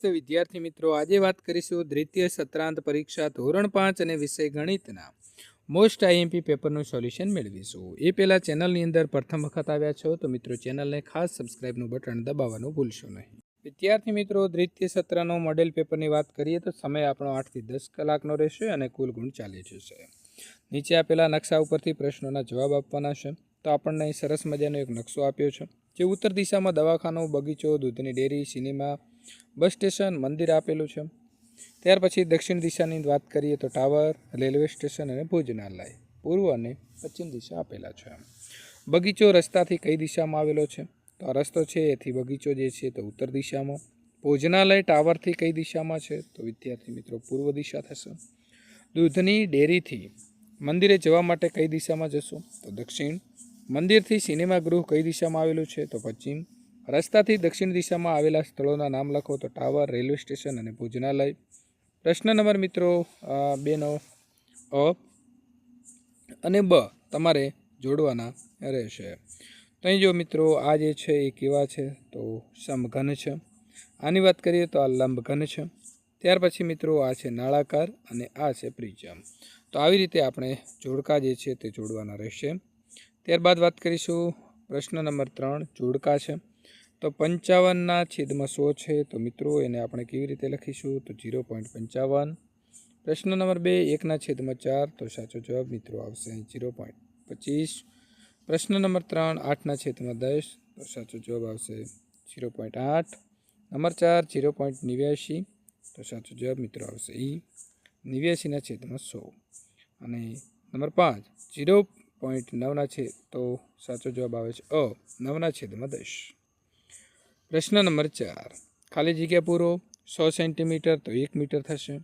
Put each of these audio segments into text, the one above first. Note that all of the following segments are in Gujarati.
તો વિદ્યાર્થી મિત્રો, આજે વાત કરીશું દ્વિતીય સત્રાંત પરીક્ષા ધોરણ 5 અને વિષય ગણિતના મોસ્ટ આઈએમપી પેપરનું સોલ્યુશન મેળવીશું. એ પહેલાં ચેનલની અંદર પ્રથમ વખત આવ્યા છો તો મિત્રો ચેનલને ખાસ સબસ્ક્રાઇબનું બટન દબાવવાનું ભૂલશો નહીં. વિદ્યાર્થી મિત્રો, દ્વિતીય સત્રનો મોડેલ પેપરની વાત કરીએ તો સમય આપણો 8 થી 10 કલાકનો રહેશે અને કુલ ગુણ 40 જશે. નીચે આપેલા નકશા ઉપરથી પ્રશ્નોના જવાબ આપવાના છે. તો આપણને અહીં સરસ મજાનો એક નકશો આપ્યો છે, જે ઉત્તર દિશામાં દવાખાનું, બગીચો, દૂધની ડેરી, સિનેમા, બસ સ્ટેશન, મંદિર આપેલું છે. ત્યાર પછી દક્ષિણ દિશાની વાત કરીએ તો ટાવર, રેલવે સ્ટેશન અને ભોજનાલય. પૂર્વ અને પશ્ચિમ દિશા આપેલા છે. બગીચો રસ્તાથી કઈ દિશામાં આવેલો છે? તો આ રસ્તો છે એથી બગીચો જે છે તો ઉત્તર દિશામાં. ભોજનાલય ટાવરથી કઈ દિશામાં છે? તો વિદ્યાર્થી મિત્રો પૂર્વ દિશા થશે. દૂધની ડેરીથી મંદિરે જવા માટે કઈ દિશામાં જશું? તો દક્ષિણ. મંદિરથી સિનેમા ગૃહ કઈ દિશામાં આવેલું છે? તો પશ્ચિમ. રસ્તાથી દક્ષિણ દિશામાં આવેલા સ્થળોના નામ લખો તો ટાવર, રેલવે સ્ટેશન અને ભોજનાલય. પ્રશ્ન નંબર મિત્રો 2નો અ અને બ તમારે જોડવાના રહેશે. તો અહીં જો મિત્રો આ જે છે એ કેવા છે? તો સમઘન છે. આની વાત કરીએ તો આ લંબઘન છે. ત્યાર પછી મિત્રો આ છે નાળાકાર અને આ છે પ્રિઝમ. તો આવી રીતે આપણે જોડકા જે છે તે જોડવાના રહેશે. ત્યારબાદ વાત કરીશું પ્રશ્ન નંબર 3 જોડકા છે. તો 55/100 છે. તો મિત્રો એને આપણે કેવી રીતે લખીશું? તો 0.55. પ્રશ્ન નંબર 2 1/4. તો સાચો જવાબ મિત્રો આવશે 0.25. પ્રશ્ન નંબર 3 8/10. તો સાચો જવાબ આવશે 0.8. નંબર 4 0.89. તો સાચો જવાબ મિત્રો આવશે 89/100. અને નંબર 5 0.9 તો સાચો જવાબ આવે છે 9/10. પ્રશ્ન નંબર 4 ખાલી જગ્યા પૂરો. 100 સેન્ટીમીટર તો 1 મીટર થશે.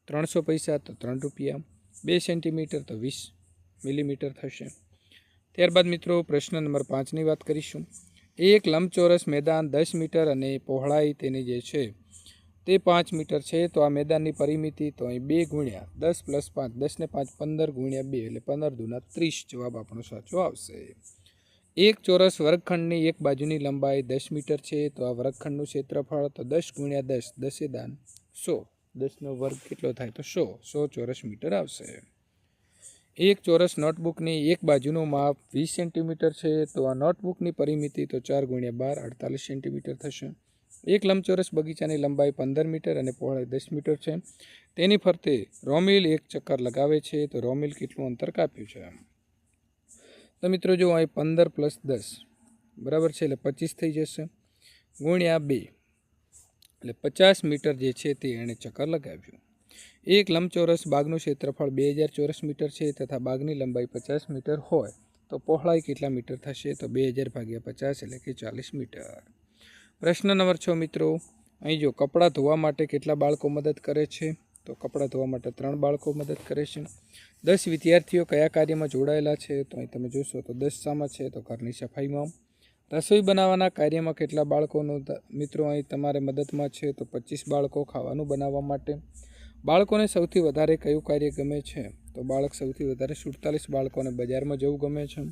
300 પૈસા તો 3 રૂપિયા. 2 સેન્ટીમીટર તો 20 મિલીમીટર થશે. ત્યારબાદ મિત્રો પ્રશ્ન નંબર 5ની વાત કરીશું. એક લંબચોરસ મેદાન 10 મીટર અને પહોળાઈ તેની જે છે તે 5 મીટર છે. તો આ મેદાનની પરિમિતિ તો અહીં 2 ગુણ્યા 10 + 5 10 ને 5 15 ગુણ્યા 2 એટલે 15 દુના 30 જવાબ આપણો સાચો આવશે. એક ચોરસ વર્ગખંડની એક બાજુની લંબાઈ 10 મીટર છે. તો આ વર્ગખંડનું ક્ષેત્રફળ તો 10 ગુણ્યા 10 10 દાન 100. 10નો વર્ગ કેટલો થાય? તો 100 ચોરસ મીટર આવશે. એક ચોરસ નોટબુકની એક બાજુનું માપ 20 સેન્ટીમીટર છે. તો આ નોટબુકની પરિમિતિ તો 4 ગુણ્યા 12 48 સેન્ટીમીટર થશે. એક લંબચોરસ બગીચાની લંબાઈ 15 મીટર અને પહોળાઈ 10 મીટર છે. તેની ફરતે રોમિલ એક ચક્કર લગાવે છે. તો રોમિલ કેટલું અંતર કાપ્યું છે? તો મિત્રો જો અહીં 15 + 10 બરાબર છે એટલે 25 થઈ જશે. ગુણ્યા 2 એટલે 50 મીટર જે છે તે એણે ચક્કર લગાવ્યું. એક લંબચોરસ બાગનું ક્ષેત્રફળ 2000 ચોરસ મીટર છે તથા બાગની લંબાઈ 50 મીટર હોય તો પહોળાઈ કેટલા મીટર થશે? તો 2000 / 50 એટલે કે 40 મીટર. પ્રશ્ન નંબર 6 મિત્રો અહીં જો કપડાં ધોવા માટે કેટલા બાળકો મદદ કરે છે? તો કપડાં ધોવા માટે 3 બાળકો મદદ કરે છે. 10 વિદ્યાર્થીઓ કયા કાર્યમાં જોડાયેલા છે? તો અહીં તમે જોશો તો 10 શામાં છે? તો ઘરની સફાઈમાં. રસોઈ બનાવવાના કાર્યમાં કેટલા બાળકોનો મિત્રો અહીં તમારે મદદમાં છે? તો 25 બાળકો ખાવાનું બનાવવા માટે. બાળકોને સૌથી વધારે કયું કાર્ય ગમે છે? તો બાળક સૌથી વધારે 47 બાળકોને બજારમાં જવું ગમે છે.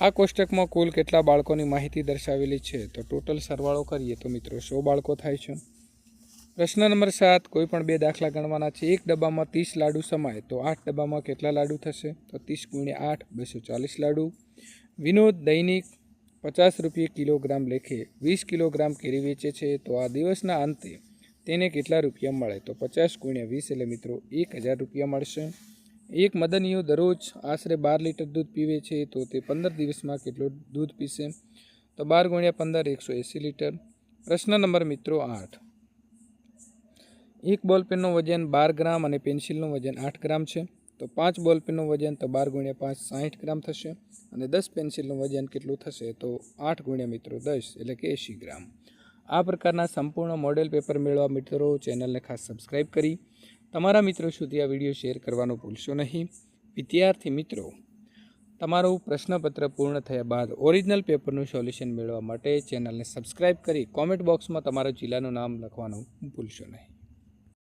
આ કોષ્ટકમાં કુલ કેટલા બાળકોની માહિતી દર્શાવેલી છે? તો ટોટલ સરવાળો કરીએ તો મિત્રો 100 બાળકો થાય છે. પ્રશ્ન નંબર 7 કોઈ પણ 2 દાખલા ગણવાના છે. એક ડબ્બામાં 30 લાડુ સમાય તો 8 ડબ્બામાં કેટલા લાડુ થશે? તો 30 ગુણ્યા 8 240 લાડુ. વિનોદ દૈનિક 50 રૂપિયા કિલોગ્રામ લેખે 20 કિલોગ્રામ કેરી વેચે છે. તો આ દિવસના અંતે તેને કેટલા રૂપિયા મળે? તો 50 ગુણ્યા 20 એટલે મિત્રો 1000 રૂપિયા મળશે. એક મદનીયો દરરોજ આશરે 12 લીટર દૂધ પીવે છે. તો તે 15 દિવસમાં કેટલું દૂધ પીશે? તો 12 ગુણ્યા 15 180 લીટર. પ્રશ્ન નંબર મિત્રો 8 એક બોલપેનનું વજન 12 ગ્રામ અને પેન્સિલનું વજન 8 ગ્રામ છે. તો 5 બોલપેનનું વજન તો 12 ગુણ્યા 5 60 ગ્રામ થશે. અને 10 પેન્સિલનું વજન કેટલું થશે? તો 8 ગુણ્યા મિત્રો 10 એટલે કે 80 ગ્રામ. આ પ્રકારના સંપૂર્ણ મોડેલ પેપર મેળવવા મિત્રો ચેનલને ખાસ સબસ્ક્રાઈબ કરી તમારા મિત્રો સુધી આ વિડીયો શેર કરવાનું ભૂલશો નહીં. વિદ્યાર્થી મિત્રો, તમારું પ્રશ્નપત્ર પૂર્ણ થયા બાદ ઓરિજિનલ પેપરનું સોલ્યુશન મેળવવા માટે ચેનલને સબસ્ક્રાઈબ કરી કોમેન્ટ બોક્સમાં તમારા જિલ્લાનું નામ લખવાનું ભૂલશો નહીં.